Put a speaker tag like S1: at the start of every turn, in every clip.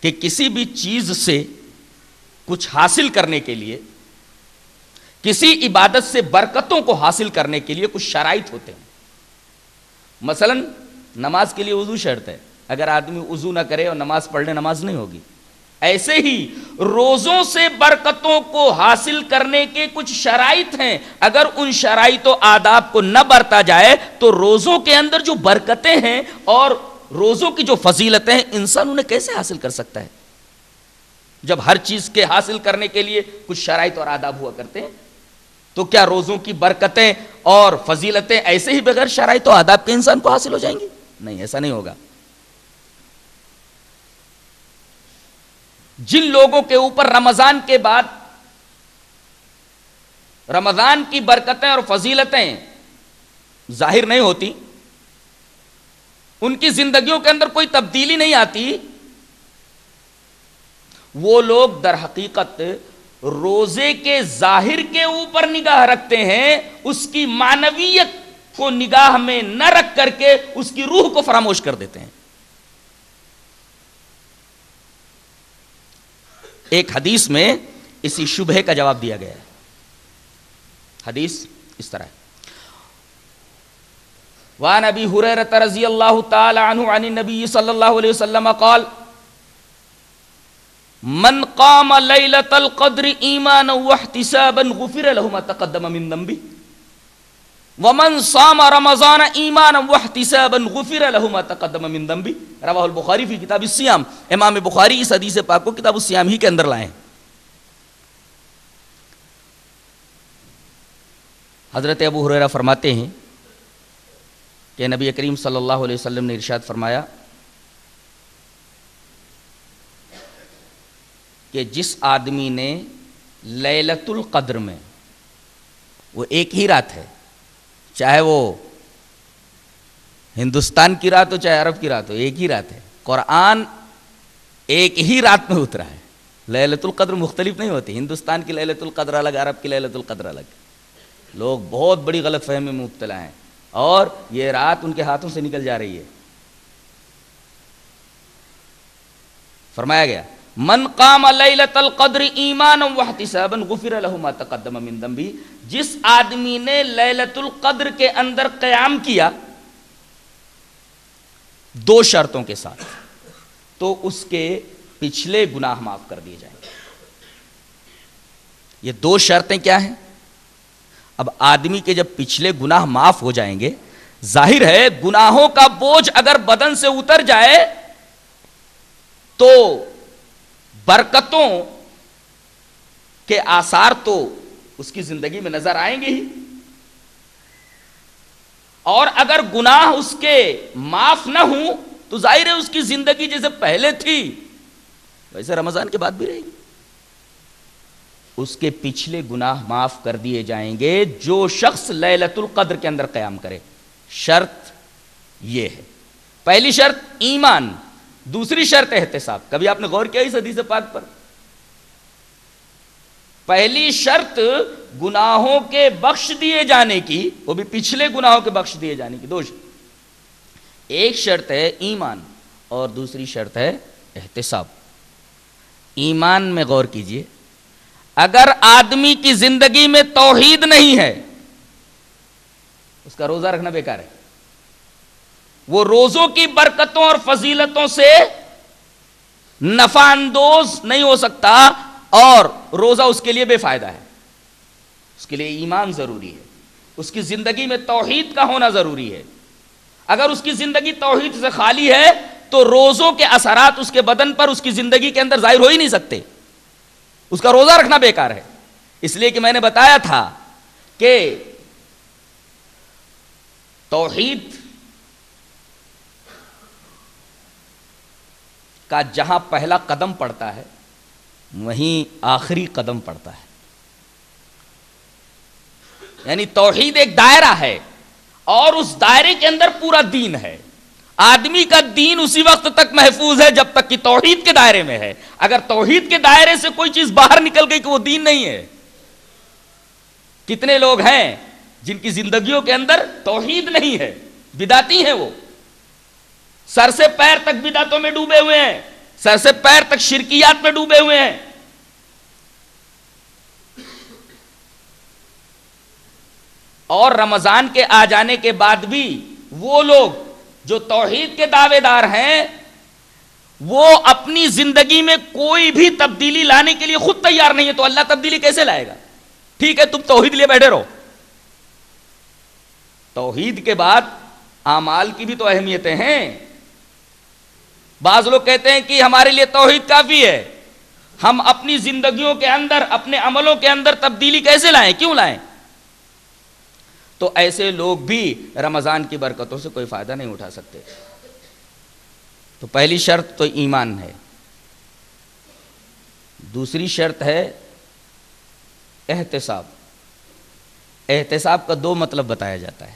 S1: کہ کسی بھی چیز سے کچھ حاصل کرنے کے لیے، کسی عبادت سے برکتوں کو حاصل کرنے کے لیے کچھ شرائط ہوتے ہیں. مثلا نماز کے لیے وضو شرط ہے، اگر آدمی وضو نہ کرے اور نماز پڑھ لے نماز نہیں ہوگی. ایسے ہی روزوں سے برکتوں کو حاصل کرنے کے کچھ شرائط ہیں، اگر ان شرائط و آداب کو نہ برتا جائے تو روزوں کے اندر جو برکتیں ہیں اور روزوں کی جو فضیلتیں ہیں انسان انہیں کیسے حاصل کر سکتا ہے، جب ہر چیز کے حاصل کرنے کے لیے کچھ شرائط اور آداب ہوا کرتے ہیں. تو کیا روزوں کی برکتیں اور فضیلتیں ایسے ہی بغیر شرائط و آداب کے انسان کو حاصل ہو جائیں گی؟ نہیں، ایسا نہیں ہوگا. جن لوگوں کے اوپر رمضان کے بعد رمضان کی برکتیں اور فضیلتیں ظاہر نہیں ہوتی، ان کی زندگیوں کے اندر کوئی تبدیلی نہیں آتی، وہ لوگ در حقیقت روزے کے ظاہر کے اوپر نگاہ رکھتے ہیں، اس کی معنویت کو نگاہ میں نہ رکھ کر کے اس کی روح کو فراموش کر دیتے ہیں. ایک حدیث میں اسی شبہے کا جواب دیا گیا ہے. حدیث اس طرح ہے: وعن ابی ہریرہ رضی اللہ تعالی عنہ عن النبی صلی اللہ علیہ وسلم قال: من قام لیلۃ القدر ایمانا واحتسابا غفر له ما تقدم من ذنبه ومن صام رمضان ایمانا واحتسابا غفر له ما تقدم من ذنبه. رواہ البخاری فی کتاب الصیام. امام بخاری اس حدیث پاک کو کتاب الصیام ہی کے اندر لائے. حضرت ابو ہریرہ فرماتے ہیں کہ نبی کریم صلی اللہ علیہ وسلم نے ارشاد فرمایا کہ جس آدمی نے لیلۃ القدر میں، وہ ایک ہی رات ہے، چاہے وہ ہندوستان کی رات ہو چاہے عرب کی رات ہو، ایک ہی رات ہے. قرآن ایک ہی رات میں اترا ہے. لیلۃ القدر مختلف نہیں ہوتی. ہندوستان کی لیلۃ القدر الگ، عرب کی لیلۃ القدر الگ. لوگ بہت بڑی غلط فہمی میں مبتلا ہیں اور یہ رات ان کے ہاتھوں سے نکل جا رہی ہے. فرمایا گیا: من قام لیلۃ القدر ایمانا واحتسابا غفر له ما تقدم من ذنبه. جس آدمی نے لیلۃ القدر کے اندر قیام کیا دو شرطوں کے ساتھ تو اس کے پچھلے گناہ معاف کر دیے جائیں گے. یہ دو شرطیں کیا ہیں؟ اب آدمی کے جب پچھلے گناہ معاف ہو جائیں گے، ظاہر ہے گناہوں کا بوجھ اگر بدن سے اتر جائے تو برکتوں کے آثار تو اس کی زندگی میں نظر آئیں گے ہی، اور اگر گناہ اس کے معاف نہ ہوں تو ظاہر ہے اس کی زندگی جیسے پہلے تھی ویسے رمضان کے بعد بھی رہے گی. اس کے پچھلے گناہ معاف کر دیے جائیں گے جو شخص لیلۃ القدر کے اندر قیام کرے. شرط یہ ہے، پہلی شرط ایمان، دوسری شرط احتساب. کبھی آپ نے غور کیا اس حدیث پاک پر؟ پہلی شرط گناہوں کے بخش دیے جانے کی، وہ بھی پچھلے گناہوں کے بخش دیے جانے کی. دو شرط، ایک شرط ہے ایمان اور دوسری شرط ہے احتساب. ایمان میں غور کیجئے، اگر آدمی کی زندگی میں توحید نہیں ہے اس کا روزہ رکھنا بیکار ہے. وہ روزوں کی برکتوں اور فضیلتوں سے نفع اندوز نہیں ہو سکتا اور روزہ اس کے لیے بے فائدہ ہے. اس کے لیے ایمان ضروری ہے، اس کی زندگی میں توحید کا ہونا ضروری ہے. اگر اس کی زندگی توحید سے خالی ہے تو روزوں کے اثرات اس کے بدن پر، اس کی زندگی کے اندر ظاہر ہو ہی نہیں سکتے. اس کا روزہ رکھنا بیکار ہے. اس لیے کہ میں نے بتایا تھا کہ توحید کا جہاں پہلا قدم پڑتا ہے وہیں آخری قدم پڑتا ہے. یعنی توحید ایک دائرہ ہے اور اس دائرے کے اندر پورا دین ہے. آدمی کا دین اسی وقت تک محفوظ ہے جب تک کہ توحید کے دائرے میں ہے. اگر توحید کے دائرے سے کوئی چیز باہر نکل گئی کہ وہ دین نہیں ہے. کتنے لوگ ہیں جن کی زندگیوں کے اندر توحید نہیں ہے، بدعتی ہیں، وہ سر سے پیر تک بدعتوں میں ڈوبے ہوئے ہیں. سر سے پیر تک شرکیات میں ڈوبے ہوئے ہیں. اور رمضان کے آ جانے کے بعد بھی وہ لوگ جو توحید کے دعوے دار ہیں وہ اپنی زندگی میں کوئی بھی تبدیلی لانے کے لیے خود تیار نہیں ہے، تو اللہ تبدیلی کیسے لائے گا؟ ٹھیک ہے تم توحید لیے بیٹھے رہو، توحید کے بعد اعمال کی بھی تو اہمیتیں ہیں. بعض لوگ کہتے ہیں کہ ہمارے لیے توحید کافی ہے، ہم اپنی زندگیوں کے اندر اپنے عملوں کے اندر تبدیلی کیسے لائیں، کیوں لائیں؟ تو ایسے لوگ بھی رمضان کی برکتوں سے کوئی فائدہ نہیں اٹھا سکتے. تو پہلی شرط تو ایمان ہے، دوسری شرط ہے احتساب. احتساب کا دو مطلب بتایا جاتا ہے.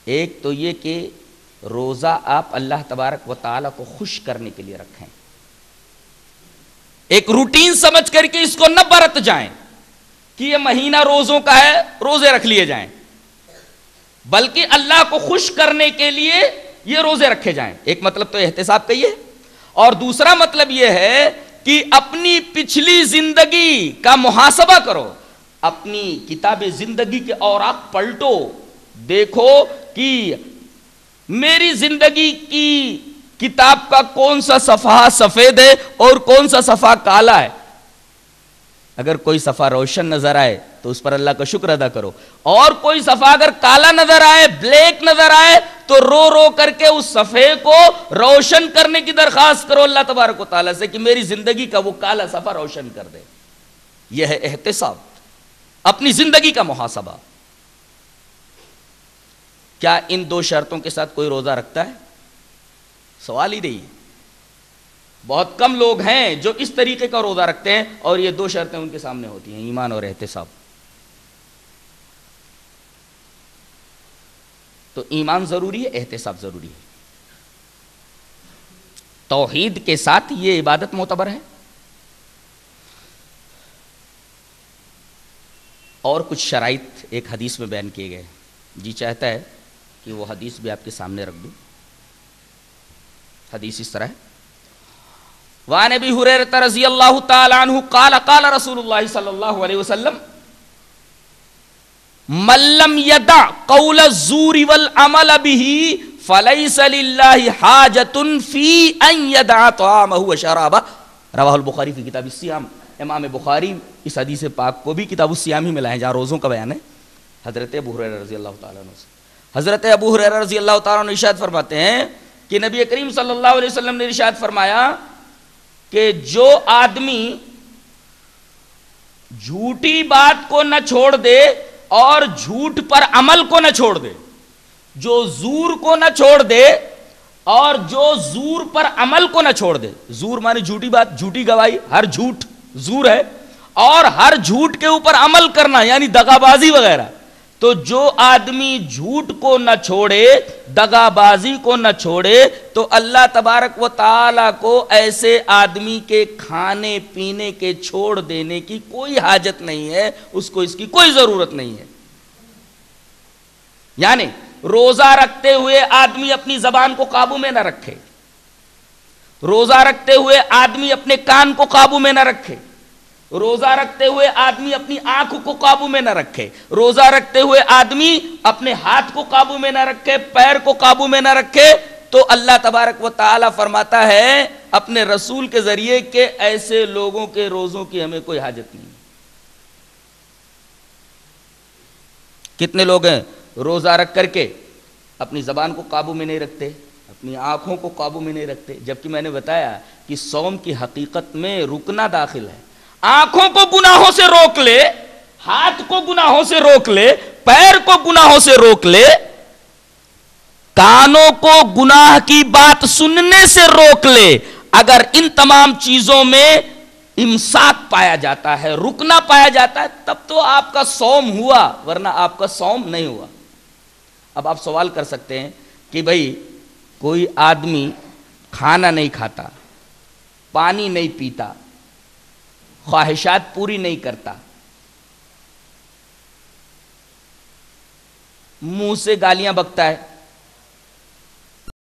S1: ایک تو یہ کہ روزہ آپ اللہ تبارک و تعالیٰ کو خوش کرنے کے لیے رکھیں، ایک روٹین سمجھ کر کے اس کو نہ برت جائیں کہ یہ مہینہ روزوں کا ہے روزے رکھ لیے جائیں، بلکہ اللہ کو خوش کرنے کے لیے یہ روزے رکھے جائیں. ایک مطلب تو احتساب کا یہ ہے، اور دوسرا مطلب یہ ہے کہ اپنی پچھلی زندگی کا محاسبہ کرو، اپنی کتاب زندگی کے اوراق پلٹو، دیکھو کہ میری زندگی کی کتاب کا کون سا صفحہ سفید ہے اور کون سا صفحہ کالا ہے. اگر کوئی صفحہ روشن نظر آئے تو اس پر اللہ کا شکر ادا کرو، اور کوئی صفحہ اگر کالا نظر آئے، بلیک نظر آئے، تو رو رو کر کے اس صفحے کو روشن کرنے کی درخواست کرو اللہ تبارک و تعالیٰ سے کہ میری زندگی کا وہ کالا صفحہ روشن کر دے. یہ ہے احتساب، اپنی زندگی کا محاسبہ. کیا ان دو شرطوں کے ساتھ کوئی روزہ رکھتا ہے؟ سوال ہی نہیں. بہت کم لوگ ہیں جو اس طریقے کا روزہ رکھتے ہیں اور یہ دو شرطیں ان کے سامنے ہوتی ہیں، ایمان اور احتساب. تو ایمان ضروری ہے، احتساب ضروری ہے. توحید کے ساتھ یہ عبادت معتبر ہے. اور کچھ شرائط ایک حدیث میں بیان کیے گئے، جی چاہتا ہے کہ وہ حدیث بھی آپ کے سامنے رکھ دوں. حدیث اس طرح ہے: وعن ابی ہریرہ رضی اللہ تعالی عنہ قال قال رسول اللہ صلی اللہ علیہ وسلم: من لم يدع قول الزور والعمل به فليس لله حاجة في ان يدع طعامه وشرابه. رواہ البخاری فی کتاب الصیام. امام بخاری اس حدیث پاک کو بھی کتاب الصیام ہی میں لائے جہاں روزوں کا بیان ہے. حضرت ابو ہریرہ رضی اللہ تعالیٰ عنہ سے حضرت ابو ہریرہ رضی اللہ تعالیٰ عنہ ارشاد فرماتے ہیں کہ نبی کریم صلی اللہ علیہ وسلم نے ارشاد فرمایا کہ جو آدمی جھوٹی بات کو نہ چھوڑ دے اور جھوٹ پر عمل کو نہ چھوڑ دے، جو زور کو نہ چھوڑ دے اور جو زور پر عمل کو نہ چھوڑ دے. زور مانے جھوٹی بات، جھوٹی گواہی، ہر جھوٹ زور ہے، اور ہر جھوٹ کے اوپر عمل کرنا یعنی دغا بازی وغیرہ. تو جو آدمی جھوٹ کو نہ چھوڑے، دغا بازی کو نہ چھوڑے، تو اللہ تبارک و تعالیٰ کو ایسے آدمی کے کھانے پینے کے چھوڑ دینے کی کوئی حاجت نہیں ہے، اس کو اس کی کوئی ضرورت نہیں ہے. یعنی روزہ رکھتے ہوئے آدمی اپنی زبان کو قابو میں نہ رکھے، روزہ رکھتے ہوئے آدمی اپنے کان کو قابو میں نہ رکھے، روزہ رکھتے ہوئے آدمی اپنی آنکھ کو قابو میں نہ رکھے، روزہ رکھتے ہوئے آدمی اپنے ہاتھ کو قابو میں نہ رکھے، پیر کو قابو میں نہ رکھے، تو اللہ تبارک و تعالی فرماتا ہے اپنے رسول کے ذریعے کہ ایسے لوگوں کے روزوں کی ہمیں کوئی حاجت نہیں. کتنے لوگ ہیں روزہ رکھ کر کے اپنی زبان کو قابو میں نہیں رکھتے، اپنی آنکھوں کو قابو میں نہیں رکھتے، جبکہ میں نے بتایا کہ صوم کی حقیقت میں رکنا داخل ہے. آنکھوں کو گناہوں سے روک لے، ہاتھ کو گناہوں سے روک لے، پیر کو گناہوں سے روک لے، کانوں کو گناہ کی بات سننے سے روک لے. اگر ان تمام چیزوں میں امساک پایا جاتا ہے، رکنا پایا جاتا ہے، تب تو آپ کا صوم ہوا، ورنہ آپ کا صوم نہیں ہوا. اب آپ سوال کر سکتے ہیں کہ بھئی کوئی آدمی کھانا نہیں کھاتا، پانی نہیں پیتا، خواہشات پوری نہیں کرتا، منہ سے گالیاں بکتا ہے،